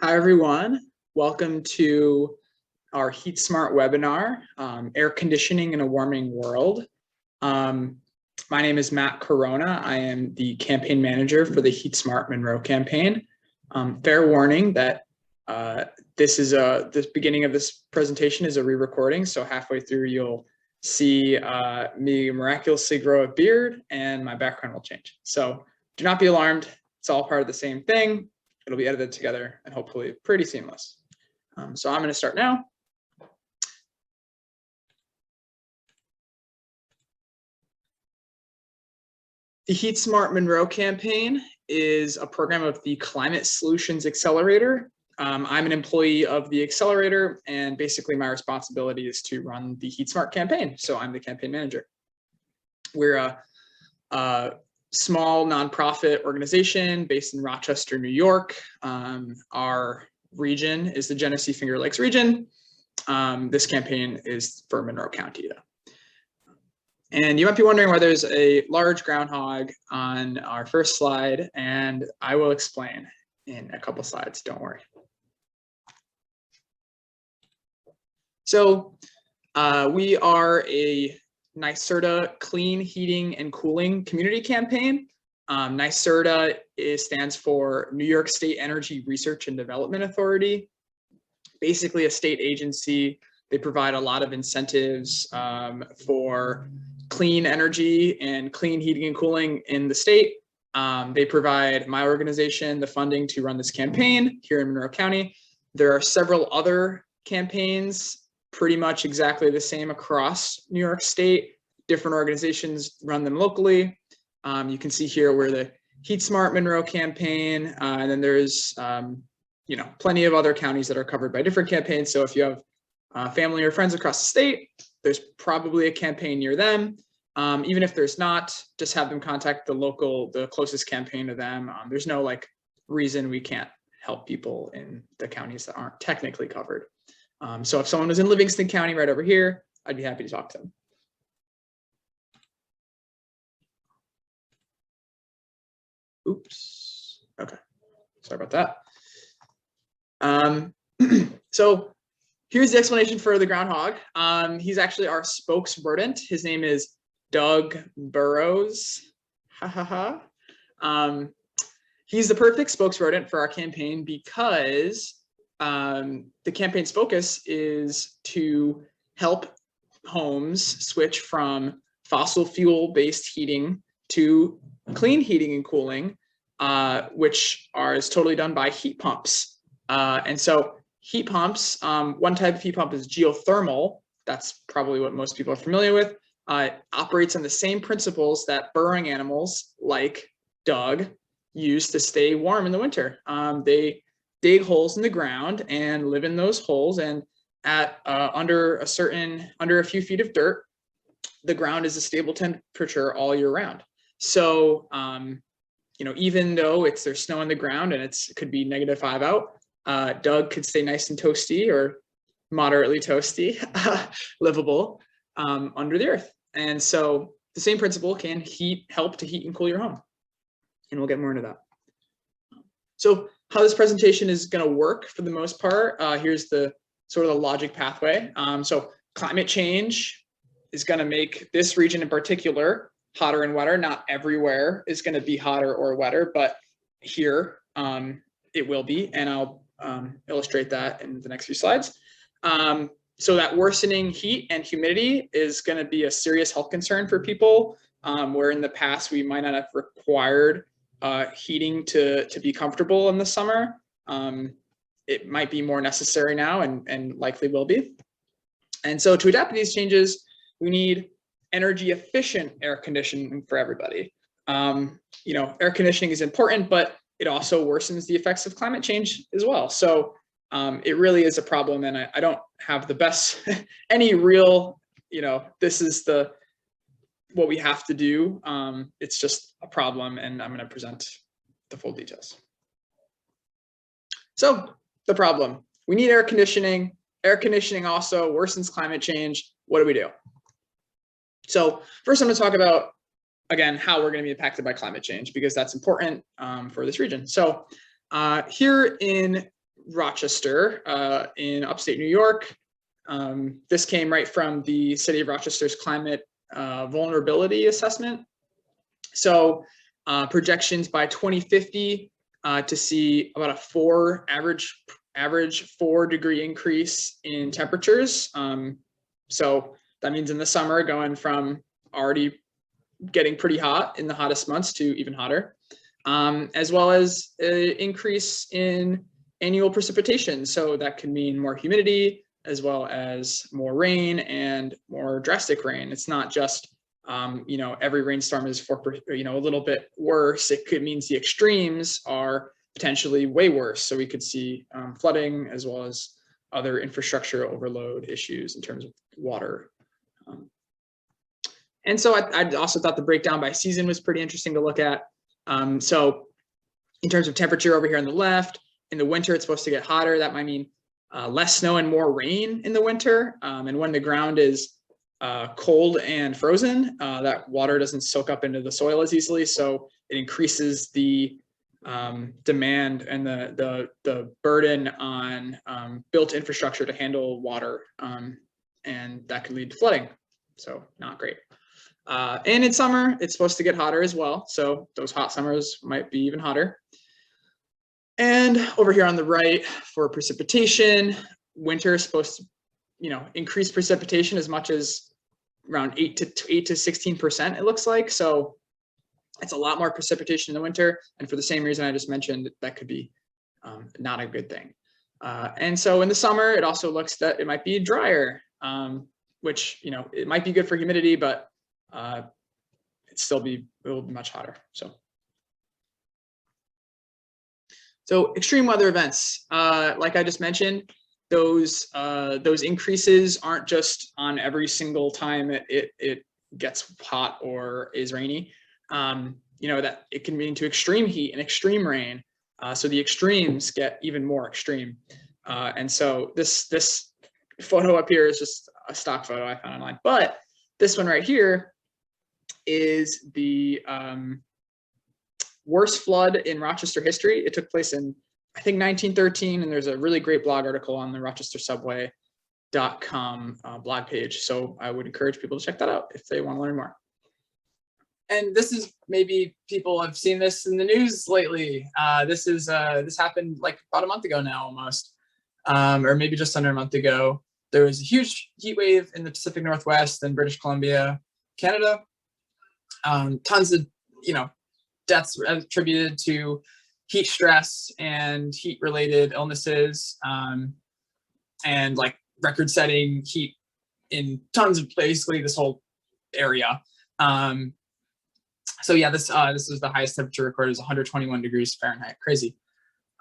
Hi, everyone. Welcome to our HeatSmart webinar, Air Conditioning in a Warming World. My name is Matt Corona. I am the campaign manager for the HeatSmart Monroe campaign. Fair warning that this beginning of this presentation is a re-recording, so halfway through you'll see me miraculously grow a beard and my background will change. So do not be alarmed. It's all part of the same thing. It'll be edited together and hopefully pretty seamless. So I'm going to start now. The HeatSmart Monroe campaign is a program of the Climate Solutions Accelerator. I'm an employee of the accelerator, and basically my responsibility is to run the HeatSmart campaign. So I'm the campaign manager. We're a small nonprofit organization based in Rochester, New York. Our region is the Genesee Finger Lakes region. This campaign is for Monroe County, though. And you might be wondering why there's a large groundhog on our first slide, and I will explain in a couple slides, don't worry. So we are a NYSERDA Clean Heating and Cooling Community Campaign. NYSERDA stands for New York State Energy Research and Development Authority. Basically a state agency. They provide a lot of incentives for clean energy and clean heating and cooling in the state. They provide my organization the funding to run this campaign here in Monroe County. There are several other campaigns pretty much exactly the same across New York State. Different organizations run them locally. You can see here where the HeatSmart Monroe campaign, and then there's plenty of other counties that are covered by different campaigns. So if you have family or friends across the state, there's probably a campaign near them. Even if there's not, just have them contact the closest campaign to them. There's no reason we can't help people in the counties that aren't technically covered. So if someone was in Livingston County right over here, I'd be happy to talk to them. Oops. Okay. Sorry about that. So here's the explanation for the groundhog. He's actually our spokes rodent. His name is Doug Burrows. Ha ha ha. He's the perfect spokes rodent for our campaign because the campaign's focus is to help homes switch from fossil fuel based heating to clean heating and cooling, which is totally done by heat pumps. And so heat pumps, one type of heat pump is geothermal. That's probably what most people are familiar with. It operates on the same principles that burrowing animals like Doug use to stay warm in the winter. They dig holes in the ground and live in those holes, and at under a few feet of dirt, the ground is a stable temperature all year round. So even though there's snow on the ground and it could be -5 out, Doug could stay nice and toasty or moderately toasty, livable under the earth. And so the same principle can help to heat and cool your home. And we'll get more into that. So how this presentation is going to work for the most part, here's the sort of the logic pathway. So climate change is going to make this region in particular hotter and wetter. Not everywhere is going to be hotter or wetter, but here it will be. And I'll illustrate that in the next few slides. So that worsening heat and humidity is going to be a serious health concern for people, where in the past we might not have required heating to be comfortable in the summer. It might be more necessary now and likely will be. And so to adapt to these changes, we need energy efficient air conditioning for everybody. Air conditioning is important, but it also worsens the effects of climate change as well. So it really is a problem, and I don't have the best, any real, this is what we have to do. It's just a problem, and I'm going to present the full details. So the problem, we need air conditioning. Air conditioning also worsens climate change. What do we do? So first I'm going to talk about, again, how we're going to be impacted by climate change, because that's important for this region. So here in Rochester in upstate New York. This came right from the city of Rochester's climate vulnerability assessment. So projections by 2050 to see about a average 4-degree increase in temperatures. So that means in the summer going from already getting pretty hot in the hottest months to even hotter, as well as an increase in annual precipitation. So that can mean more humidity, as well as more rain and more drastic rain. It's not just, every rainstorm is a little bit worse. It means the extremes are potentially way worse. So we could see flooding, as well as other infrastructure overload issues in terms of water. And so I also thought the breakdown by season was pretty interesting to look at. So in terms of temperature over here on the left, in the winter, it's supposed to get hotter. That might mean less snow and more rain in the winter. And when the ground is cold and frozen, that water doesn't soak up into the soil as easily. So it increases the demand and the burden on built infrastructure to handle water. And that could lead to flooding. So not great. And in summer, it's supposed to get hotter as well. So those hot summers might be even hotter. And over here on the right for precipitation, winter is supposed to, increase precipitation as much as around 8 to 16%, it looks like. So it's a lot more precipitation in the winter. And for the same reason I just mentioned, that could be not a good thing. And so in the summer, it also looks that it might be drier, which, it might be good for humidity, but it will be much hotter. So extreme weather events, like I just mentioned, those increases aren't just on every single time it gets hot or is rainy. That it can mean to extreme heat and extreme rain. So the extremes get even more extreme. And so this photo up here is just a stock photo I found online, but this one right here is the worst flood in Rochester history. It took place in, I think, 1913, and there's a really great blog article on the rochestersubway.com blog page. So I would encourage people to check that out if they want to learn more. And this is, maybe people have seen this in the news lately. This happened like about a month ago now, almost, or maybe just under a month ago. There was a huge heat wave in the Pacific Northwest and British Columbia, Canada. Tons of, deaths attributed to heat stress and heat related illnesses, and like record-setting heat in tons of, basically this whole area. So yeah, this is the highest temperature recorded, is 121 degrees Fahrenheit. Crazy.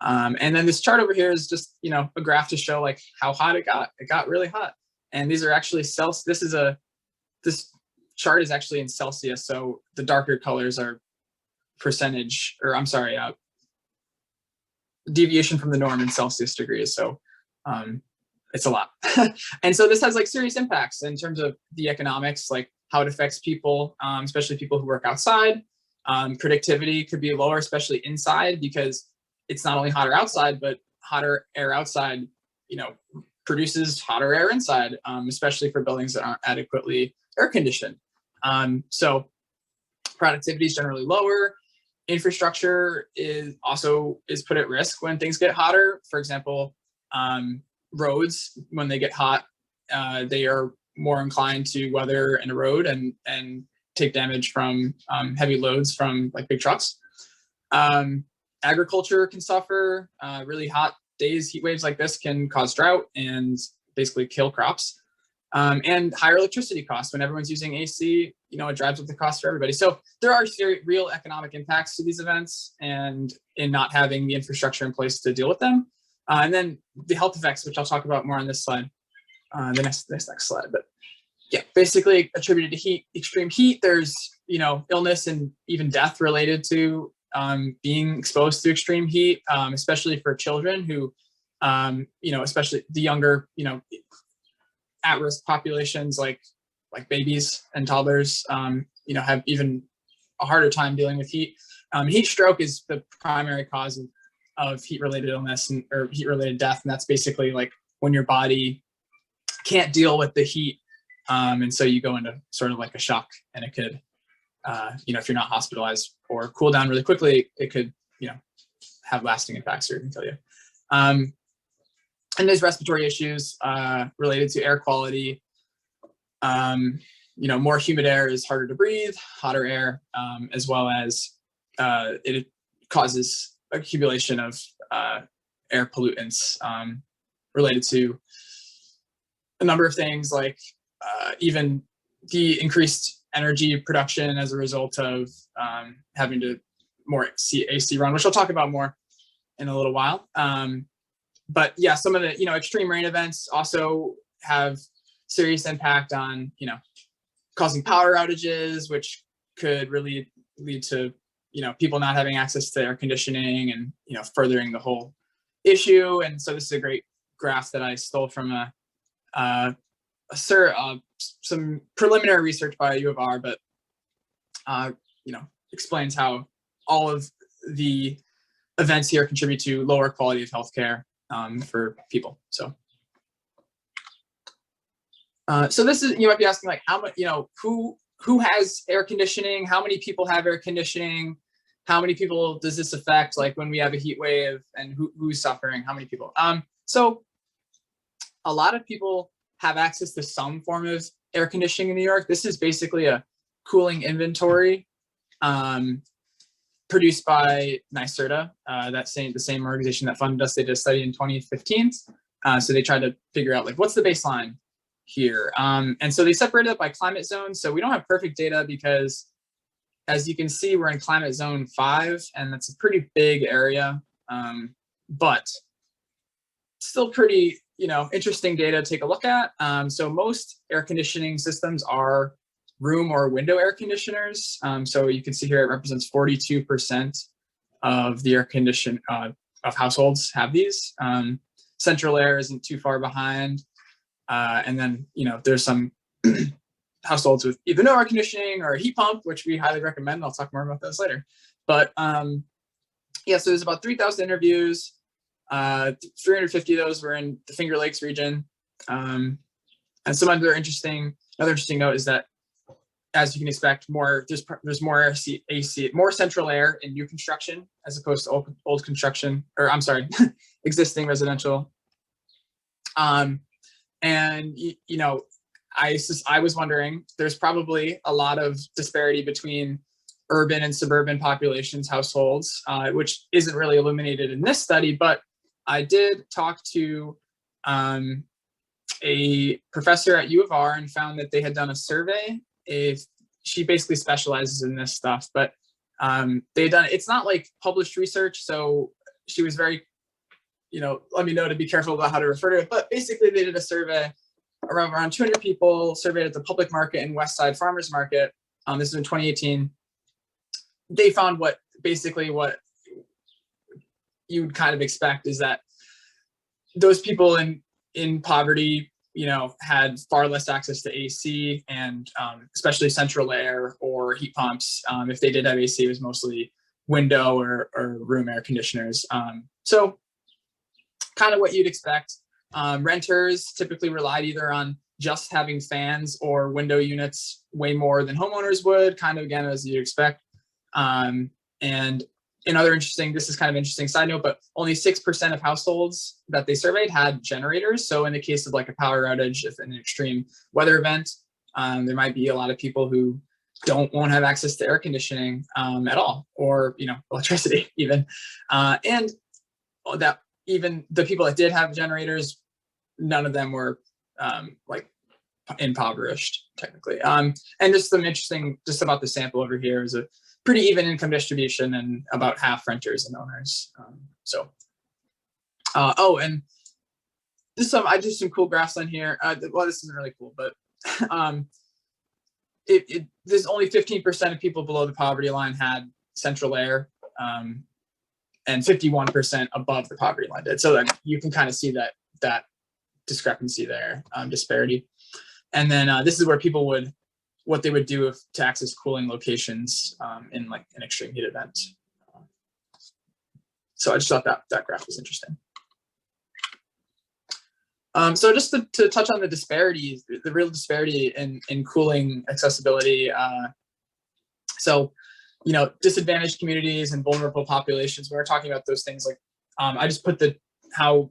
And then this chart over here is just, a graph to show like how hot it got. It got really hot. And these are actually Celsius. This chart is actually in Celsius. So the darker colors are percentage, or I'm sorry, deviation from the norm in Celsius degrees. So it's a lot. And so this has like serious impacts in terms of the economics, like how it affects people, especially people who work outside. Productivity could be lower, especially inside, because it's not only hotter outside, but hotter air outside, produces hotter air inside, especially for buildings that aren't adequately air conditioned. So productivity is generally lower. Infrastructure is put at risk when things get hotter. For example, roads, when they get hot, they are more inclined to weather and erode and take damage from heavy loads from like big trucks. Agriculture can suffer. Really hot days, heat waves like this can cause drought and basically kill crops. And higher electricity costs. When everyone's using AC, it drives up the cost for everybody. So there are real economic impacts to these events, and in not having the infrastructure in place to deal with them. And then the health effects, which I'll talk about more on this slide, the next slide. But yeah, basically attributed to heat, extreme heat, there's illness and even death related to being exposed to extreme heat, especially for children who, especially the younger, at-risk populations like babies and toddlers, have even a harder time dealing with heat. Heat stroke is the primary cause of of heat-related illness or heat-related death. And that's basically like when your body can't deal with the heat. And so you go into sort of like a shock, and it could, if you're not hospitalized or cool down really quickly, it could, have lasting impacts, or it can kill you. And there's respiratory issues related to air quality. More humid air is harder to breathe, hotter air, as well as it causes accumulation of air pollutants related to a number of things, like even the increased energy production as a result of having to more AC run, which I'll talk about more in a little while. But yeah, some of the, extreme rain events also have serious impact on, causing power outages, which could really lead to, people not having access to air conditioning and, furthering the whole issue. And so this is a great graph that I stole from some preliminary research by U of R, but, explains how all of the events here contribute to lower quality of healthcare for people. So this is, you might be asking, like, how much, who has air conditioning? How many people have air conditioning? How many people does this affect? Like when we have a heat wave, and who's suffering? How many people? So a lot of people have access to some form of air conditioning in New York. This is basically a cooling inventory produced by NYSERDA, the same organization that funded us. They did a study in 2015. So they tried to figure out, like, what's the baseline here? And so they separated it by climate zone. So we don't have perfect data because, as you can see, we're in climate zone 5, and that's a pretty big area, but still pretty, interesting data to take a look at. So most air conditioning systems are room or window air conditioners. So you can see here it represents 42% of the air condition of households have these. Central air isn't too far behind. And then, there's some households with either no air conditioning or a heat pump, which we highly recommend. I'll talk more about those later. But so there's about 3,000 interviews. 350 of those were in the Finger Lakes region. And some another interesting note is that, as you can expect, there's more AC, more central air in new construction as opposed to old construction, or I'm sorry, existing residential. And I was wondering, there's probably a lot of disparity between urban and suburban populations, households, which isn't really illuminated in this study, but I did talk to a professor at U of R and found that they had done a survey. She basically specializes in this stuff, but it's not like published research. So she was very, let me know to be careful about how to refer to it. But basically they did a survey around 200 people surveyed at the public market and West Side Farmers Market. This is in 2018. They found what you'd kind of expect, is that those people in poverty, had far less access to AC and especially central air or heat pumps. If they did have AC, it was mostly window or room air conditioners. So kind of what you'd expect. Renters typically relied either on just having fans or window units way more than homeowners would, kind of, again, as you'd expect. And this is kind of interesting side note, but only 6% of households that they surveyed had generators. So in the case of like a power outage, if an extreme weather event, there might be a lot of people who won't have access to air conditioning at all, or, electricity even. And that even the people that did have generators, none of them were like impoverished technically. And just some interesting, just about the sample over here, is a pretty even income distribution and about half renters and owners. And I did some cool graphs on here. Well, this isn't really cool, but there's only 15% of people below the poverty line had central air, and 51% above the poverty line did. So that you can kind of see that discrepancy there, disparity. And then this is where people what they would do to access cooling locations in like an extreme heat event. So I just thought that graph was interesting. So just to touch on the disparities, the real disparity in cooling accessibility. So, disadvantaged communities and vulnerable populations, when we're talking about those things, like I just put how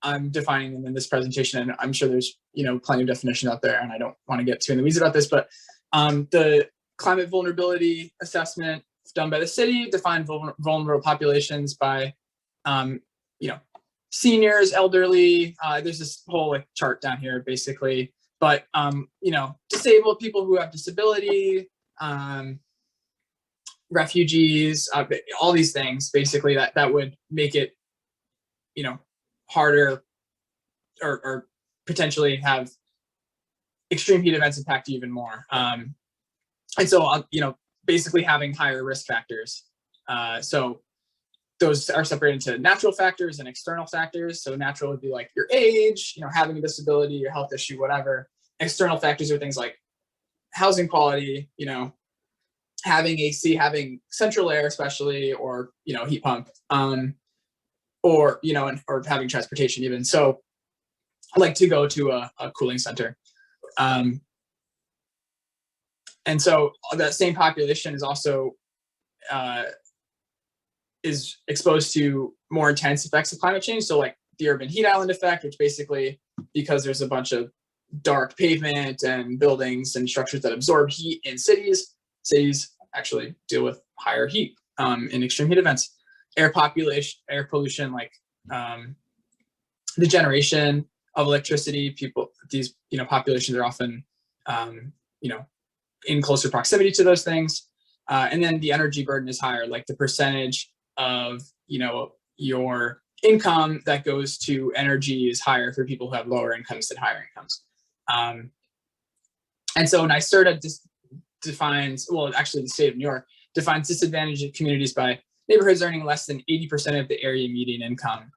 I'm defining them in this presentation, and I'm sure there's, plenty of definitions out there, and I don't want to get too in the weeds about this, but the climate vulnerability assessment done by the city defined vulnerable populations by, seniors, elderly. There's this whole chart down here, basically, but disabled people who have disability, refugees, all these things, basically that would make it, harder or potentially have extreme heat events impact you even more. And so, basically having higher risk factors. So those are separated into natural factors and external factors. So natural would be like your age, having a disability, your health issue, whatever. External factors are things like housing quality, having AC, having central air, especially, or, heat pump, or, or having transportation even. So like to go to a cooling center. And so that same population is also is exposed to more intense effects of climate change. So like the urban heat island effect, which basically, because there's a bunch of dark pavement and buildings and structures that absorb heat in cities actually deal with higher heat in extreme heat events. Air pollution, like the generation of electricity, these populations are often in closer proximity to those things. And then the energy burden is higher, like the percentage of your income that goes to energy is higher for people who have lower incomes than higher incomes. And so NYSERDA defines, well, actually the state of New York defines disadvantaged communities by neighborhoods earning less than 80% of the area median income.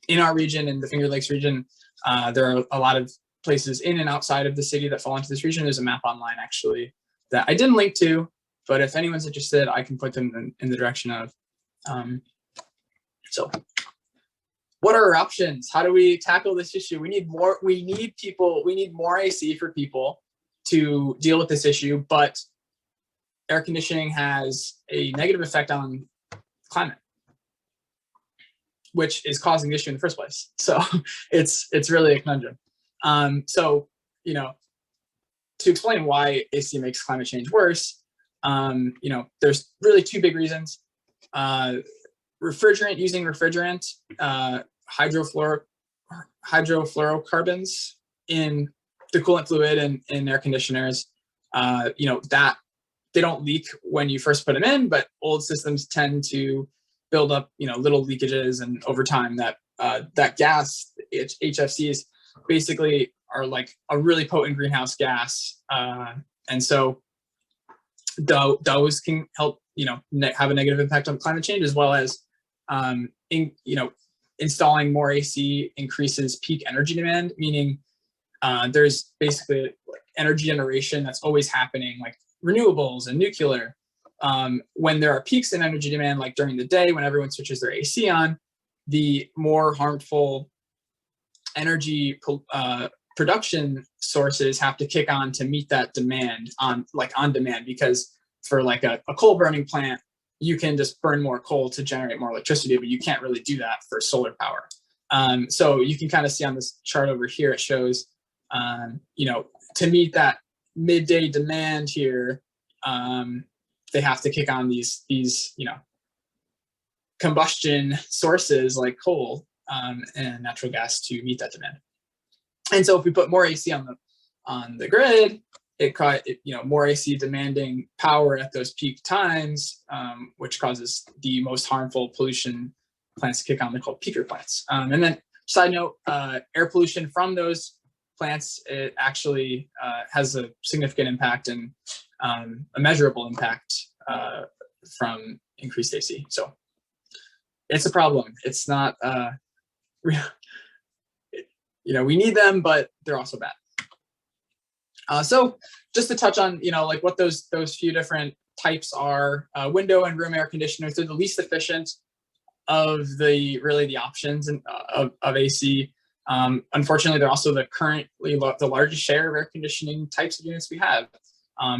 In our region, in the Finger Lakes region, there are a lot of places in and outside of the city that fall into this region. There's a map online actually that I didn't link to, but if anyone's interested, I can point them in the direction of. So what are our options? How do we tackle this issue? We need more AC for people to deal with this issue, but air conditioning has a negative effect on climate, which is causing the issue in the first place. So it's really a conundrum. So, to explain why AC makes climate change worse, there's really two big reasons. Using refrigerant, hydrofluorocarbons in the coolant fluid and in air conditioners, that they don't leak when you first put them in, but old systems tend to build up, little leakages, and over time that gas, HFCs, basically are like a really potent greenhouse gas, and so those can help, have a negative impact on climate change, as well as, installing more AC increases peak energy demand, meaning there's basically like energy generation that's always happening, like renewables and nuclear. When there are peaks in energy demand, like during the day when everyone switches their AC on, the more harmful energy production sources have to kick on to meet that demand on demand, because for like a coal burning plant, you can just burn more coal to generate more electricity, but you can't really do that for solar power. So you can kind of see on this chart over here, it shows, to meet that midday demand here, they have to kick on these combustion sources like coal and natural gas to meet that demand. And so if we put more AC on the grid, more AC demanding power at those peak times, which causes the most harmful pollution plants to kick on. They're called peaker plants. And then, side note, air pollution from those plants, it actually has a significant impact and a measurable impact from increased AC. So it's a problem. It's not, we need them, but they're also bad. So just to touch on, like what those few different types are, window and room air conditioners, they're the least efficient of the options of AC. Unfortunately, they're also the largest share of air conditioning types of units we have,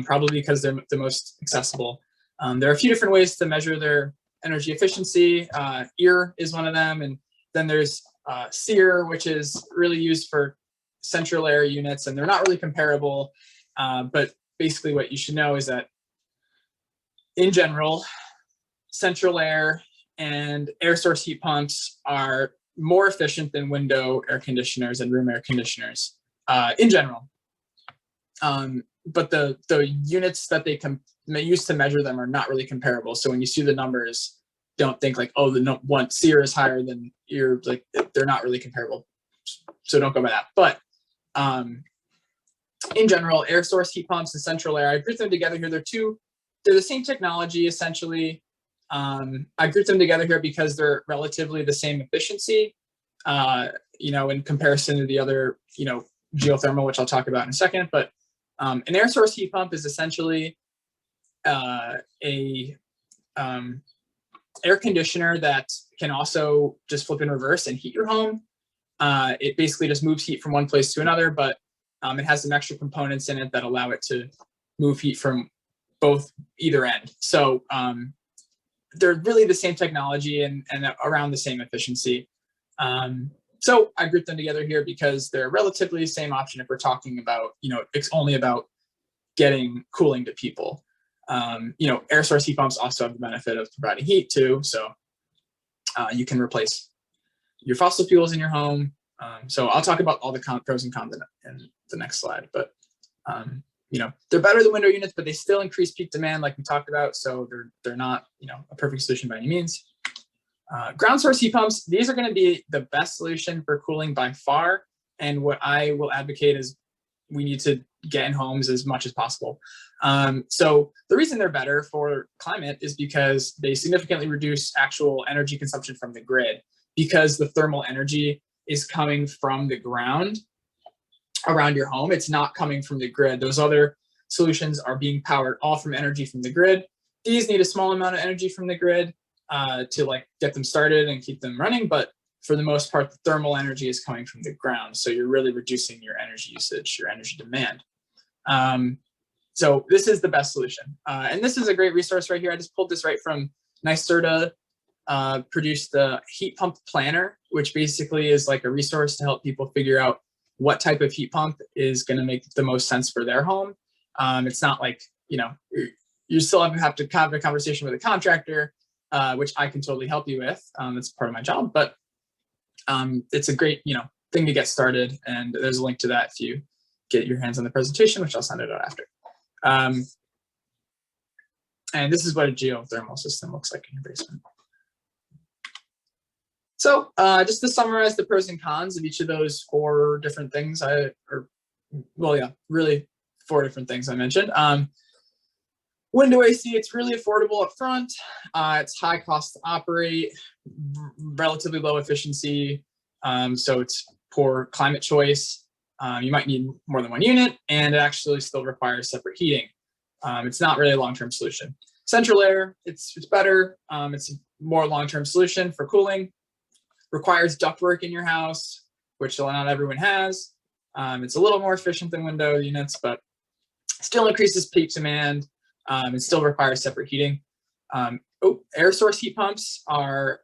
probably because they're the most accessible. There are a few different ways to measure their energy efficiency. EAR is one of them, and then there's SEER, which is really used for central air units, and they're not really comparable. But basically what you should know is that in general, central air and air source heat pumps are more efficient than window air conditioners and room air conditioners in general. But the units that they use to measure them are not really comparable. So when you see the numbers, don't think like, oh, the one SEER is higher than EAR. Like, they're not really comparable. So don't go by that. But in general, air source heat pumps and central air, I grouped them together here. They're the same technology essentially. I grouped them together here because they're relatively the same efficiency, in comparison to the other, geothermal, which I'll talk about in a second. But an air source heat pump is essentially a air conditioner that can also just flip in reverse and heat your home. It basically just moves heat from one place to another, but it has some extra components in it that allow it to move heat from either end. So they're really the same technology and around the same efficiency. So I grouped them together here because they're relatively the same option if we're talking about, it's only about getting cooling to people. Air source heat pumps also have the benefit of providing heat too. So you can replace your fossil fuels in your home. So I'll talk about all the pros and cons in the next slide, but they're better than window units, but they still increase peak demand like we talked about. So they're not, a perfect solution by any means. Ground source heat pumps, these are going to be the best solution for cooling by far. And what I will advocate is we need to get in homes as much as possible. So the reason they're better for climate is because they significantly reduce actual energy consumption from the grid, because the thermal energy is coming from the ground around your home. It's not coming from the grid. Those other solutions are being powered all from energy from the grid. These need a small amount of energy from the grid to get them started and keep them running. But for the most part, the thermal energy is coming from the ground. So you're really reducing your energy usage, your energy demand. So this is the best solution. And this is a great resource right here. I just pulled this right from NYSERDA, produced the heat pump planner, which basically is like a resource to help people figure out what type of heat pump is going to make the most sense for their home. It's not like, you still have to have a conversation with a contractor, which I can totally help you with. That's part of my job, but it's a great, thing to get started. And there's a link to that if you get your hands on the presentation, which I'll send it out after. And this is what a geothermal system looks like in your basement. So just to summarize the pros and cons of each of those 4 different things, really 4 different things I mentioned. Window AC, it's really affordable up front. It's high cost to operate, relatively low efficiency. So it's poor climate choice. You might need more than 1 unit, and it actually still requires separate heating. It's not really a long-term solution. Central air, it's better. It's a more long-term solution for cooling. Requires ductwork in your house, which not everyone has. It's a little more efficient than window units, but still increases peak demand. It still requires separate heating. Air source heat pumps are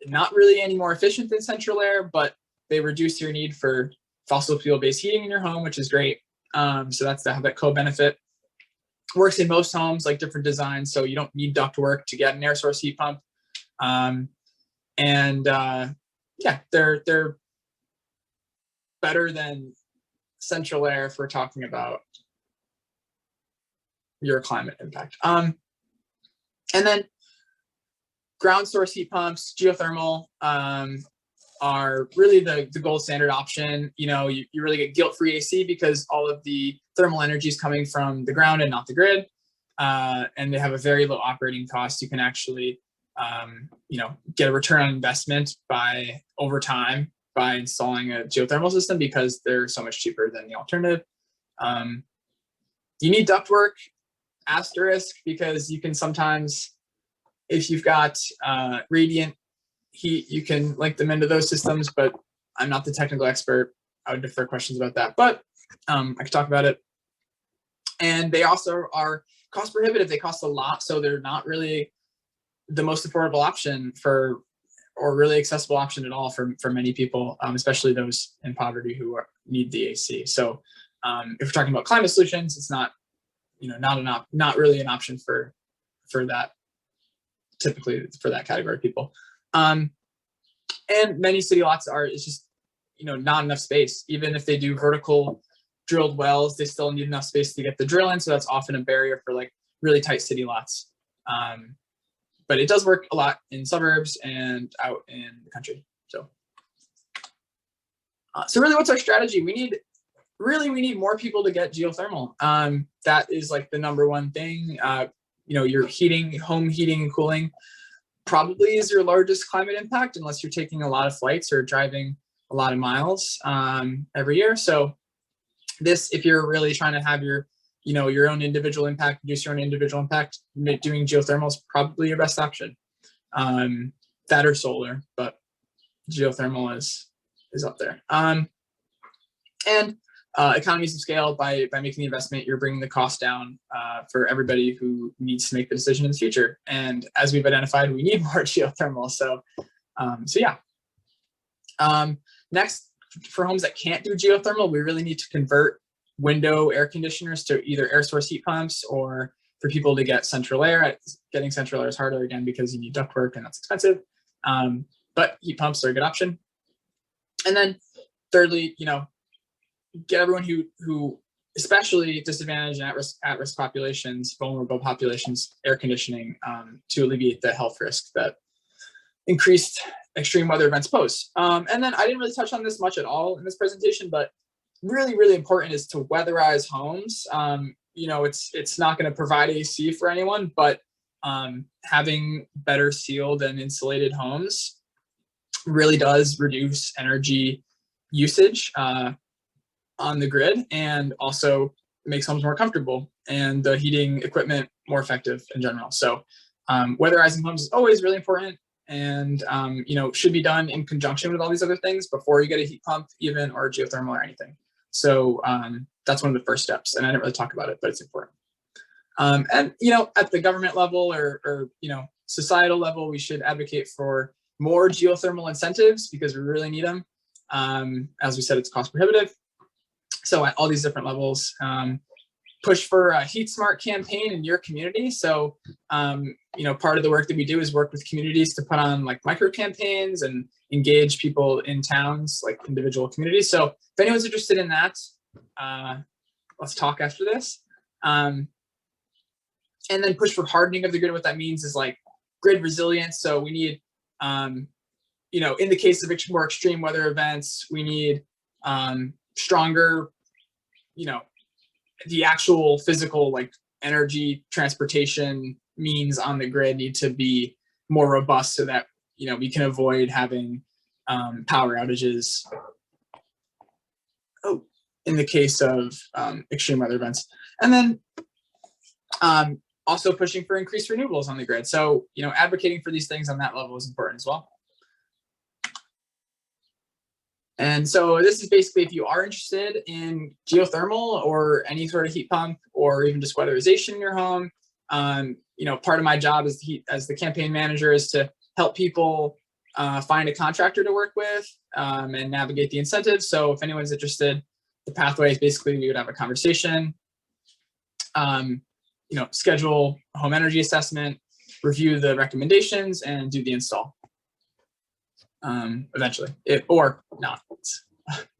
not really any more efficient than central air, but they reduce your need for fossil fuel-based heating in your home, which is great. So that's that co-benefit. Works in most homes, like different designs, so you don't need ductwork to get an air source heat pump. They're better than central air if we're talking about your climate impact. And then ground source heat pumps, geothermal, are really the gold standard option. You really get guilt-free AC because all of the thermal energy is coming from the ground and not the grid. And they have a very low operating cost. You can actually get a return on investment over time by installing a geothermal system because they're so much cheaper than the alternative. You need ductwork, asterisk, because you can sometimes, if you've got radiant heat, you can link them into those systems, but I'm not the technical expert. I would defer questions about that, but I could talk about it. And they also are cost prohibitive. They cost a lot, so they're not really the most affordable option for, or really accessible option at all for many people, especially those in poverty who need the AC. So if we're talking about climate solutions, it's not, not really an option for that, typically for that category of people. And many city lots it's just, not enough space. Even if they do vertical drilled wells, they still need enough space to get the drill in. So that's often a barrier for like really tight city lots. But it does work a lot in suburbs and out in the country. So, so really, what's our strategy? We need more people to get geothermal. That is like the number one thing. Your home heating and cooling probably is your largest climate impact, unless you're taking a lot of flights or driving a lot of miles every year. So this, if you're really trying to have your own individual impact, reduce your own individual impact, doing geothermal is probably your best option. That or solar, but geothermal is up there. And economies of scale, by making the investment, you're bringing the cost down for everybody who needs to make the decision in the future. And as we've identified, we need more geothermal. So yeah. Next, for homes that can't do geothermal, we really need to convert window air conditioners to either air source heat pumps, or for people to get central air. Getting central air is harder, again, because you need ductwork and that's expensive. But heat pumps are a good option. And then thirdly, get everyone who especially disadvantaged and at-risk populations, vulnerable populations, air conditioning to alleviate the health risk that increased extreme weather events pose. And then I didn't really touch on this much at all in this presentation, but really, really important is to weatherize homes. It's not going to provide AC for anyone, but having better sealed and insulated homes really does reduce energy usage on the grid, and also makes homes more comfortable and the heating equipment more effective in general. So weatherizing homes is always really important, and should be done in conjunction with all these other things before you get a heat pump even, or geothermal or anything. So that's one of the first steps, and I didn't really talk about it, but it's important. And at the government level or societal level, we should advocate for more geothermal incentives, because we really need them. As we said, it's cost prohibitive. So at all these different levels, push for a HeatSmart campaign in your community. So, part of the work that we do is work with communities to put on like micro campaigns and engage people in towns, like individual communities. So if anyone's interested in that, let's talk after this. And then push for hardening of the grid. What that means is like grid resilience. So we need, in the case of more extreme weather events, we need stronger, the actual physical like energy transportation means on the grid need to be more robust, so that we can avoid having power outages in the case of extreme weather events. And then also pushing for increased renewables on the grid. So advocating for these things on that level is important as well. And so this is basically, if you are interested in geothermal or any sort of heat pump, or even just weatherization in your home, part of my job as the campaign manager is to help people find a contractor to work with and navigate the incentives. So if anyone's interested, the pathway is basically we would have a conversation, schedule a home energy assessment, review the recommendations, and do the install. Eventually, or not, it's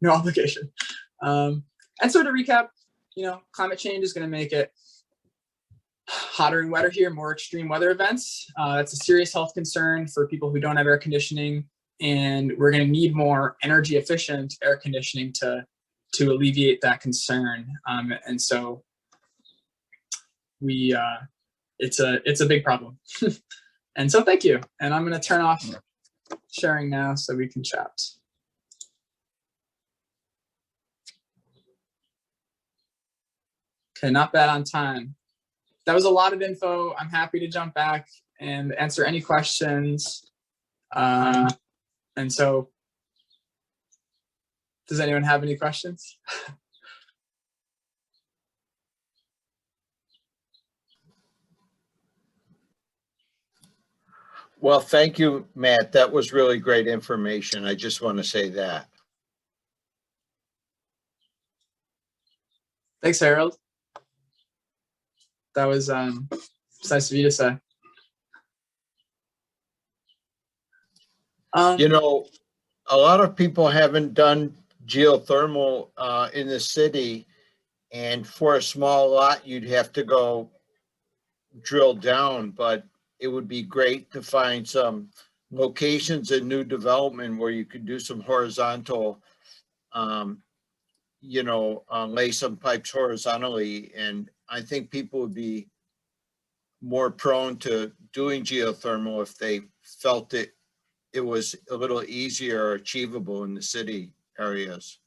no obligation. And so to recap, climate change is going to make it hotter and wetter here, more extreme weather events. That's a serious health concern for people who don't have air conditioning, and we're going to need more energy efficient air conditioning to alleviate that concern. And so it's a big problem. And so thank you. And I'm going to turn off sharing now so we can chat. Okay, not bad on time. That was a lot of info. I'm happy to jump back and answer any questions. And so, does anyone have any questions? Well, thank you, Matt. That was really great information. I just want to say that. Thanks, Harold. That was it's nice of you to say. You know, a lot of people haven't done geothermal in the city, and for a small lot, you'd have to go drill down, but it would be great to find some locations in new development where you could do some horizontal, lay some pipes horizontally. And I think people would be more prone to doing geothermal if they felt it was a little easier or achievable in the city areas.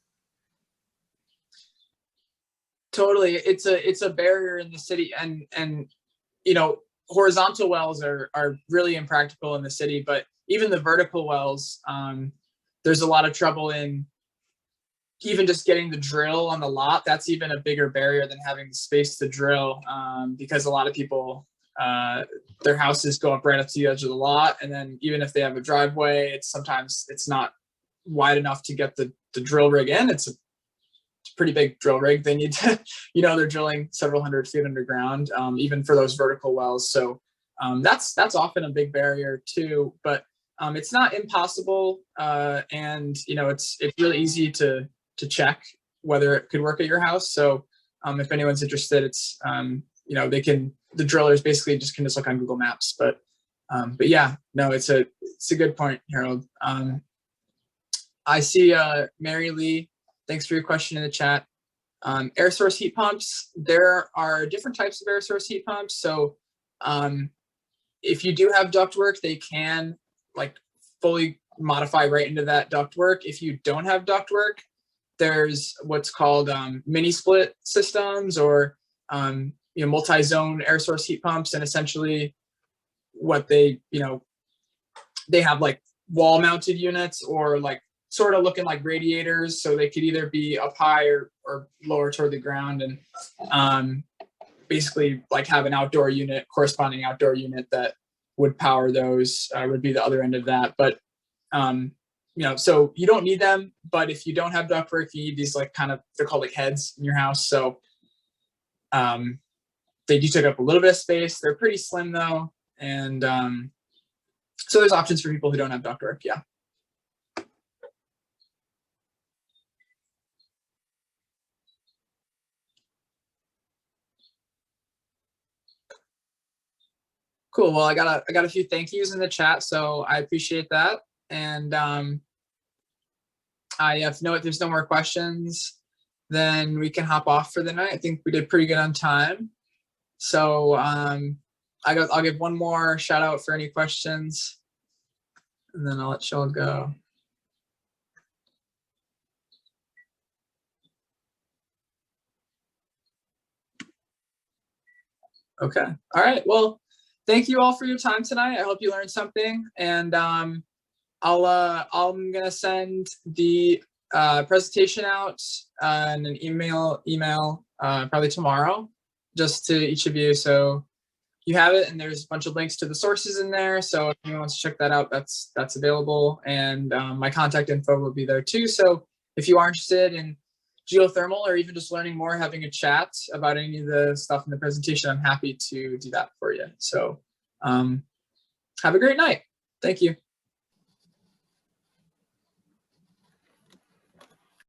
Totally, it's a barrier in the city, and you know, horizontal wells are really impractical in the city, but even the vertical wells, there's a lot of trouble in even just getting the drill on the lot. That's even a bigger barrier than having the space to drill, because a lot of people, their houses go up right up to the edge of the lot, and then even if they have a driveway, sometimes it's not wide enough to get the drill rig in. It's a pretty big drill rig. They need to, they're drilling several hundred feet underground, even for those vertical wells. So that's often a big barrier too, but it's not impossible. And it's really easy to check whether it could work at your house. So if anyone's interested, it's, the drillers basically can just look on Google Maps, but yeah, no, it's a good point, Harold. I see Mary Lee, thanks for your question in the chat. Air source heat pumps, there are different types of air source heat pumps. So if you do have ductwork, they can fully modify right into that ductwork. If you don't have ductwork, there's what's called mini split systems, or multi-zone air source heat pumps. And essentially what they have wall mounted units, or sort of looking like radiators. So they could either be up high or lower toward the ground, and basically have an outdoor unit, corresponding outdoor unit that would power those, would be the other end of that. But, so you don't need them, but if you don't have ductwork, you need these they're called heads in your house. So they do take up a little bit of space. They're pretty slim though. And so there's options for people who don't have ductwork. Yeah. Cool. Well, I got a few thank yous in the chat, so I appreciate that. And if there's no more questions, then we can hop off for the night. I think we did pretty good on time. So I'll give one more shout out for any questions, and then I'll let Sheldon go. Okay. All right. Well, thank you all for your time tonight. I hope you learned something, and I'm gonna send the presentation out in an email probably tomorrow, just to each of you, so you have it. And there's a bunch of links to the sources in there, so if anyone wants to check that out, that's available. And my contact info will be there too. So if you are interested in geothermal, or even just learning more, having a chat about any of the stuff in the presentation, I'm happy to do that for you. So have a great night. Thank you.